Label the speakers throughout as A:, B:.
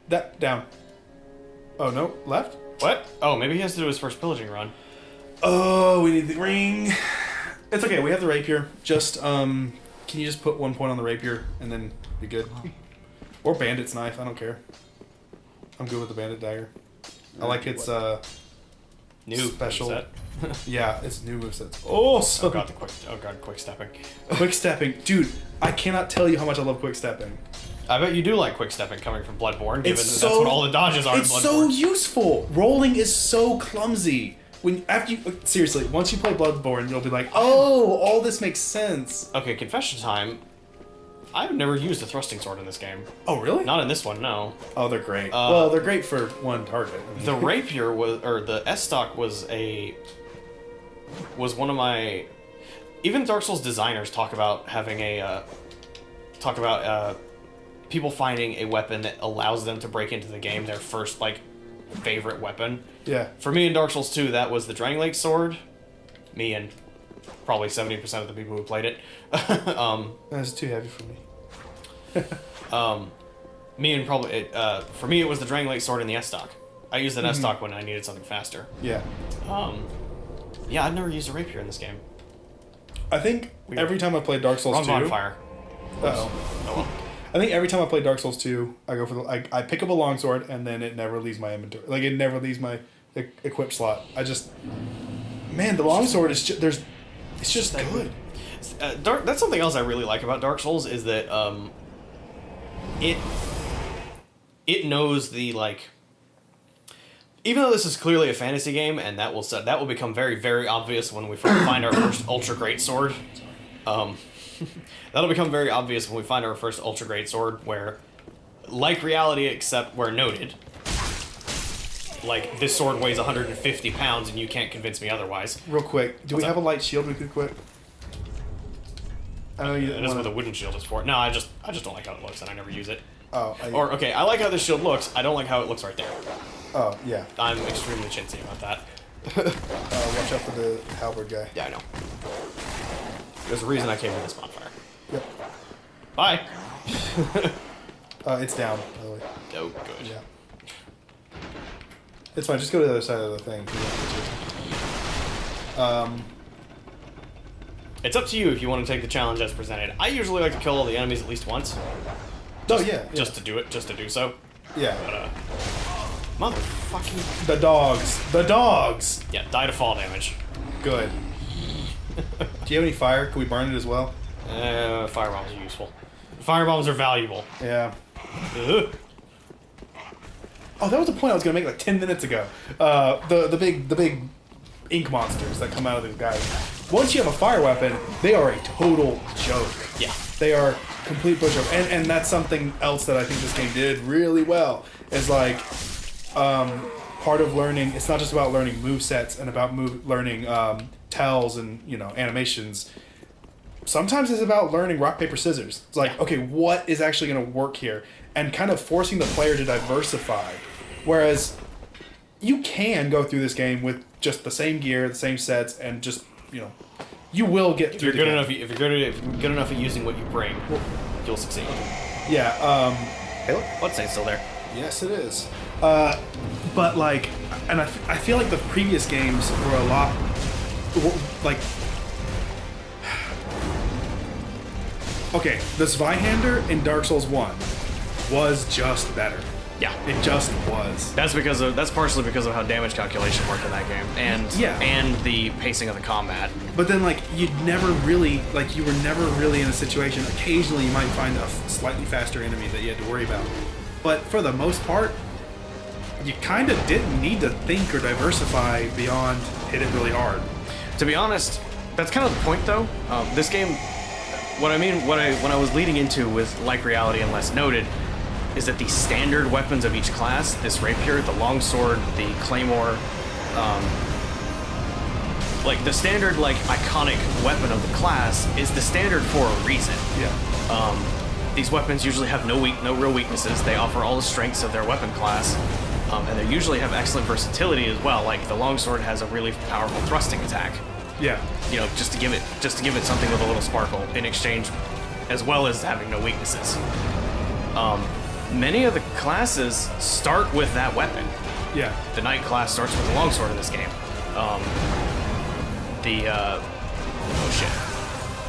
A: That down. Oh no, left.
B: What? Oh, maybe he has to do his first pillaging run.
A: Oh, we need the ring. It's okay. We have the rapier. Just can you just put 1 point on the rapier and then be good? Or bandit's knife. I don't care. I'm good with the bandit dagger. I like its
B: New
A: special.
B: set.
A: Yeah, it's new moveset. Oh, so
B: quick stepping.
A: quick stepping, dude. I cannot tell you how much I love quick stepping.
B: I bet you do like quick stepping coming from Bloodborne, given
A: It's
B: that's what all the dodges are in
A: It's
B: Bloodborne.
A: so useful. Rolling is so clumsy. Seriously, once you play Bloodborne, you'll be like, oh, all this makes sense.
B: Okay, confession time. I've never used a thrusting sword in this game.
A: Oh, really?
B: Not in this one, no.
A: Oh, they're great. Well, they're great for one target.
B: The rapier or the S-stock was one of my... Even Dark Souls designers talk about having people finding a weapon that allows them to break into the game, their first, favorite weapon.
A: Yeah.
B: For me in Dark Souls 2, that was the Drangleic sword. Me and probably 70% of the people who played it.
A: That's too heavy for me.
B: For me, it was the Drangleic sword and the S-stock. I used an S-stock when I needed something faster.
A: Yeah.
B: Yeah, I've never used a rapier in this game.
A: I think every time I play Dark Souls 2...
B: Wrong bonfire.
A: Uh-oh.
B: Oh well.
A: I think every time I play Dark Souls 2, I go for I pick up a longsword and then it never leaves my inventory. Like, it never leaves my equip slot. Man, the longsword is just... It's just good.
B: That's something else I really like about Dark Souls is that it knows the even though this is clearly a fantasy game and that will become very, very obvious when we find our first ultra great sword. That'll become very obvious when we find our first ultra great sword where, like reality except where noted, this sword weighs 150 pounds and you can't convince me otherwise.
A: Real quick, do we have a light shield we could equip? I know you.
B: It is what the wooden shield is for. No, I just don't like how it looks, and I never use it.
A: Oh.
B: I like how this shield looks. I don't like how it looks right there.
A: Oh yeah.
B: I'm extremely chintzy about that.
A: Watch out for the halberd guy.
B: Yeah, I know. There's a reason I came to this bonfire.
A: Yep.
B: Bye.
A: It's down, by the way.
B: Oh, good.
A: Yeah. It's fine. Just go to the other side of the thing.
B: It's up to you if you want to take the challenge as presented. I usually like to kill all the enemies at least once. Just to do so.
A: Yeah.
B: But, motherfucking...
A: The dogs!
B: Yeah, die to fall damage.
A: Good. Do you have any fire? Can we burn it as well?
B: Firebombs are useful. Firebombs are valuable.
A: Yeah.
B: Ugh.
A: Oh, that was the point I was gonna make 10 minutes ago. The big ink monsters that come out of the guys. Once you have a fire weapon, they are a total joke.
B: Yeah.
A: They are complete bush joke. And that's something else that I think this game did really well. Is part of learning, it's not just about learning movesets and about learning tells and animations. Sometimes it's about learning rock, paper, scissors. It's okay, what is actually going to work here? And kind of forcing the player to diversify. Whereas you can go through this game with just the same gear, the same sets, and just, you will get through the game.
B: If you're good enough at using what you bring, you'll succeed.
A: Yeah,
B: Hey, look, Bloodstain's still there.
A: yes, it is. But and I feel like the previous games were a lot, okay, the Zweihander in Dark Souls 1 was just better.
B: Yeah.
A: It just was.
B: That's partially because of how damage calculation worked in that game, and the pacing of the combat.
A: But then, you were never really in a situation. Occasionally, you might find a slightly faster enemy that you had to worry about. But for the most part, you kind of didn't need to think or diversify beyond hit it really hard.
B: To be honest, that's kind of the point, though. This game, when I was leading into with like reality and less noted, is that the standard weapons of each class, this rapier, the longsword, the claymore, the standard iconic weapon of the class is the standard for a reason.
A: Yeah.
B: These weapons usually have no real weaknesses. They offer all the strengths of their weapon class, and they usually have excellent versatility as well. The longsword has a really powerful thrusting attack.
A: Yeah.
B: Just to give it something with a little sparkle in exchange, as well as having no weaknesses. many of the classes start with that weapon.
A: Yeah.
B: The knight class starts with the longsword in this game. Oh shit.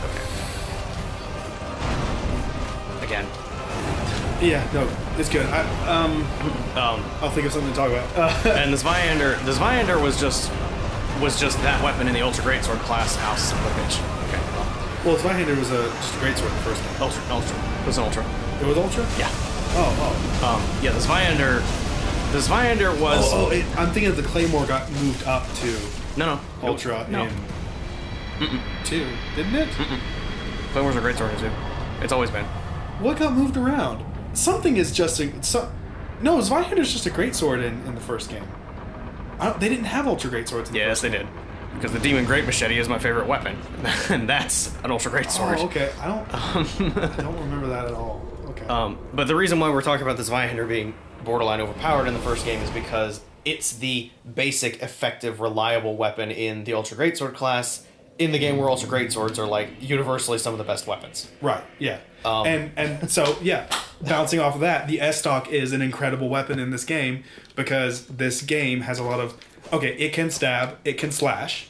B: Okay. Again.
A: Yeah. No, it's good. I'll think of something to talk about.
B: And the Zweihander was just that weapon in the Ultra Greatsword class. Ow, son of a bitch. Okay.
A: Well, Zweihander was just a great sword in the first game.
B: Ultra. It was an Ultra.
A: It was Ultra?
B: Yeah.
A: Oh.
B: Yeah, the Zweihander was...
A: I'm thinking the Claymore got moved up to
B: No.
A: Ultra
B: No.
A: in 2, didn't it?
B: Claymore's a greatsword in 2. It's always been.
A: What got moved around? Something is just no, Zweihander's just a great sword in the first game. They didn't have Ultra Great Swords in the
B: Yes,
A: first
B: they
A: game.
B: did. Because the Demon Great Machete is my favorite weapon. And that's an Ultra Great Sword.
A: Oh, okay. I don't remember that at all. Okay.
B: But the reason why we're talking about this Zweihander being borderline overpowered in the first game is because it's the basic, effective, reliable weapon in the Ultra Greatsword class in the game where Ultra Greatswords are like universally some of the best weapons.
A: Right, yeah. And so, yeah, bouncing off of that, the S-Stock is an incredible weapon in this game because this game has a lot of... Okay, it can stab, it can slash,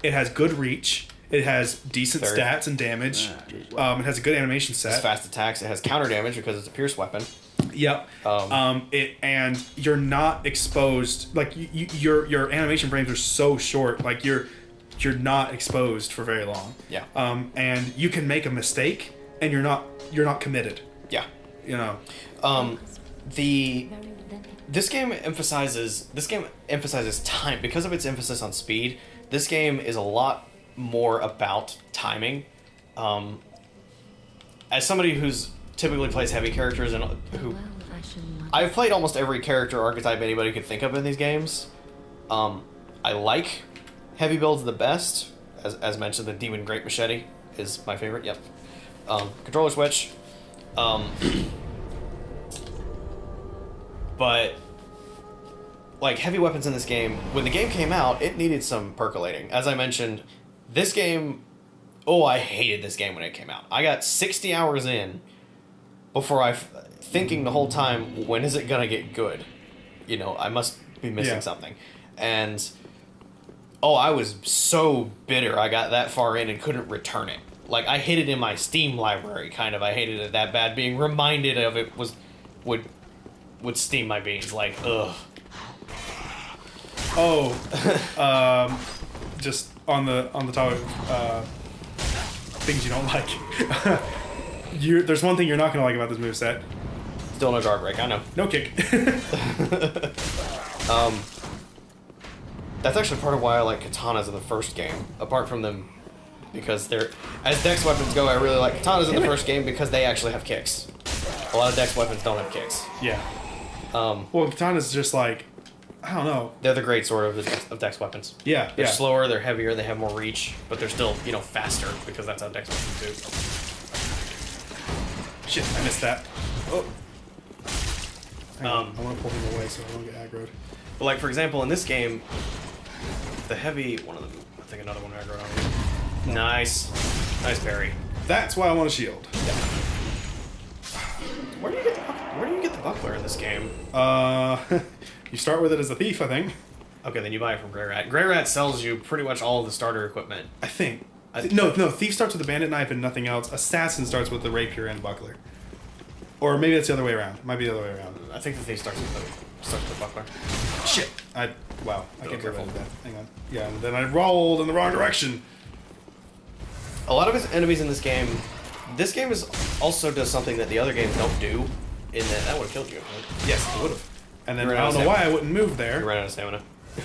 A: it has good reach, it has decent stats and damage, it has a good animation set.
B: It's fast attacks, it has counter damage because it's a pierce weapon.
A: Yep. And you're not exposed, like, your animation frames are so short, like, you're not exposed for very long.
B: Yeah.
A: And you can make a mistake, and you're not committed.
B: Yeah.
A: You know.
B: This game emphasizes time because of its emphasis on speed. This game is a lot more about timing. As somebody who's typically plays heavy characters and who I've played almost every character archetype anybody could think of in these games. I like heavy builds the best. As mentioned, the Demon Great Machete is my favorite. Yep. Controller switch. But like heavy weapons in this game, when the game came out, it needed some percolating. As I mentioned, this game, I hated this game when it came out. I got 60 hours in before thinking the whole time, when is it gonna get good? You know, I must be missing something. And I was so bitter I got that far in and couldn't return it. Like, I hid it in my Steam library, kind of. I hated it that bad. Being reminded of it would steam my beans. Like, ugh.
A: Just on the topic of things you don't like. There's one thing you're not going to like about this moveset.
B: Still no guard break, I know.
A: No kick.
B: That's actually part of why I like katanas in the first game. Apart from them, because they're... As dex weapons go, I really like katanas in the first game because they actually have kicks. A lot of dex weapons don't have kicks.
A: Yeah. Well, katana's just like... I don't know.
B: They're the great sword of dex weapons.
A: Yeah,
B: They're slower, they're heavier, they have more reach, but they're still, faster because that's how dex weapons do.
A: Shit, I missed that. Oh.
B: I
A: want to pull him away so I don't get aggroed.
B: But like, for example, in this game, the heavy... One of them... I think another one aggroed on you. Nice. Nice parry.
A: That's why I want a shield.
B: Yeah. Where do you get the buckler in this game?
A: You start with it as a thief, I think.
B: Okay, then you buy it from Grey Rat. Grey Rat sells you pretty much all of the starter equipment.
A: I think. No, Thief starts with the bandit knife and nothing else. Assassin starts with the rapier and buckler. Or maybe it's the other way around. It might be the other way around.
B: I think the Thief starts with the buckler.
A: Shit! Wow. I can't
B: careful.
A: that. Hang on. Yeah, and then I rolled in the wrong direction.
B: A lot of his enemies in this game also does something that the other games don't do, in that would have killed you. Right?
A: Yes, it would have. And then
B: You
A: I
B: ran out
A: don't
B: of
A: know why
B: stamina.
A: I wouldn't move there.
B: You ran out of stamina. You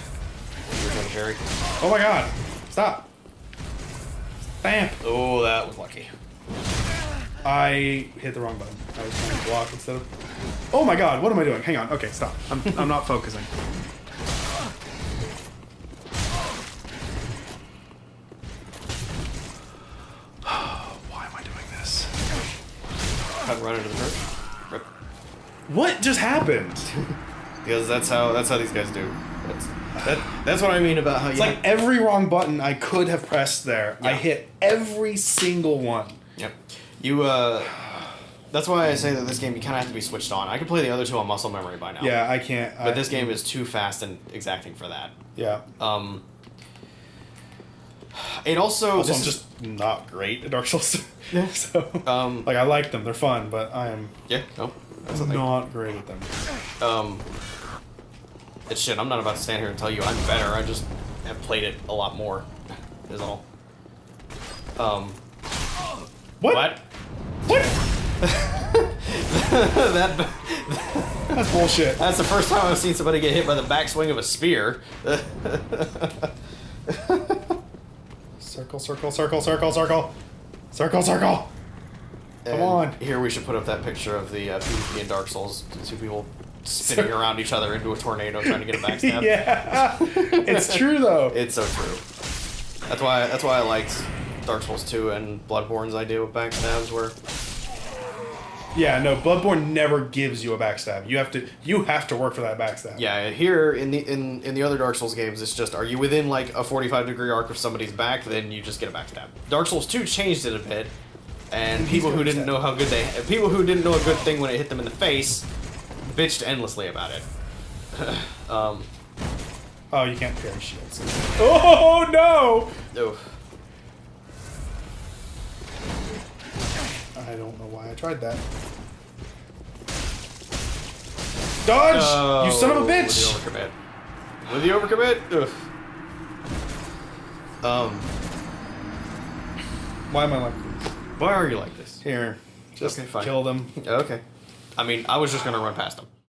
B: were trying to parry.
A: Oh my god! Stop! Bam!
B: Oh, that was lucky.
A: I hit the wrong button. I was trying to block instead of... Oh my god, what am I doing? Hang on. Okay, stop. I'm not focusing. Why am I doing this?
B: I'd run into the church. Rip.
A: What just happened?
B: Because that's how these guys do. That's what I mean about how
A: It's like every wrong button I could have pressed there.
B: Yeah.
A: I hit every single one.
B: Yep. You That's why I say that this game you kind of have to be switched on. I could play the other two on muscle memory by now.
A: Yeah, I can't.
B: But this game is too fast and exacting for that.
A: Yeah.
B: It also
A: I'm just not great at Dark Souls.
B: Yeah.
A: So, like, I like them. They're fun, but I am
B: that's the thing.
A: not great at them.
B: It's shit. I'm not about to stand here and tell you I'm better. I just have played it a lot more. Is all.
A: What? What? That's bullshit.
B: That's the first time I've seen somebody get hit by the backswing of a spear.
A: Circle, circle, circle, circle, circle. Circle, circle. Come on.
B: Here we should put up that picture of the PvP in Dark Souls. Two people spinning around each other into a tornado trying to get a backstab.
A: Yeah. It's true, though.
B: It's so true. That's why I liked Dark Souls 2 and Bloodborne's idea with backstabs were...
A: Yeah, no, Bloodborne never gives you a backstab. You have to work for that backstab.
B: Yeah, here in the other Dark Souls games, it's just, are you within like a 45-degree arc of somebody's back, then you just get a backstab. Dark Souls 2 changed it a bit, and people who didn't know a good thing when it hit them in the face, bitched endlessly about it.
A: Oh, you can't parry shields. Oh no!
B: Oof.
A: I don't know why I tried that. Dodge! You son of a bitch!
B: With the overcommit. Ugh.
A: Why am I like this?
B: Why are you like this?
A: Here, just
B: Okay, fine.
A: kill them.
B: Okay. I mean, I was just gonna run past them.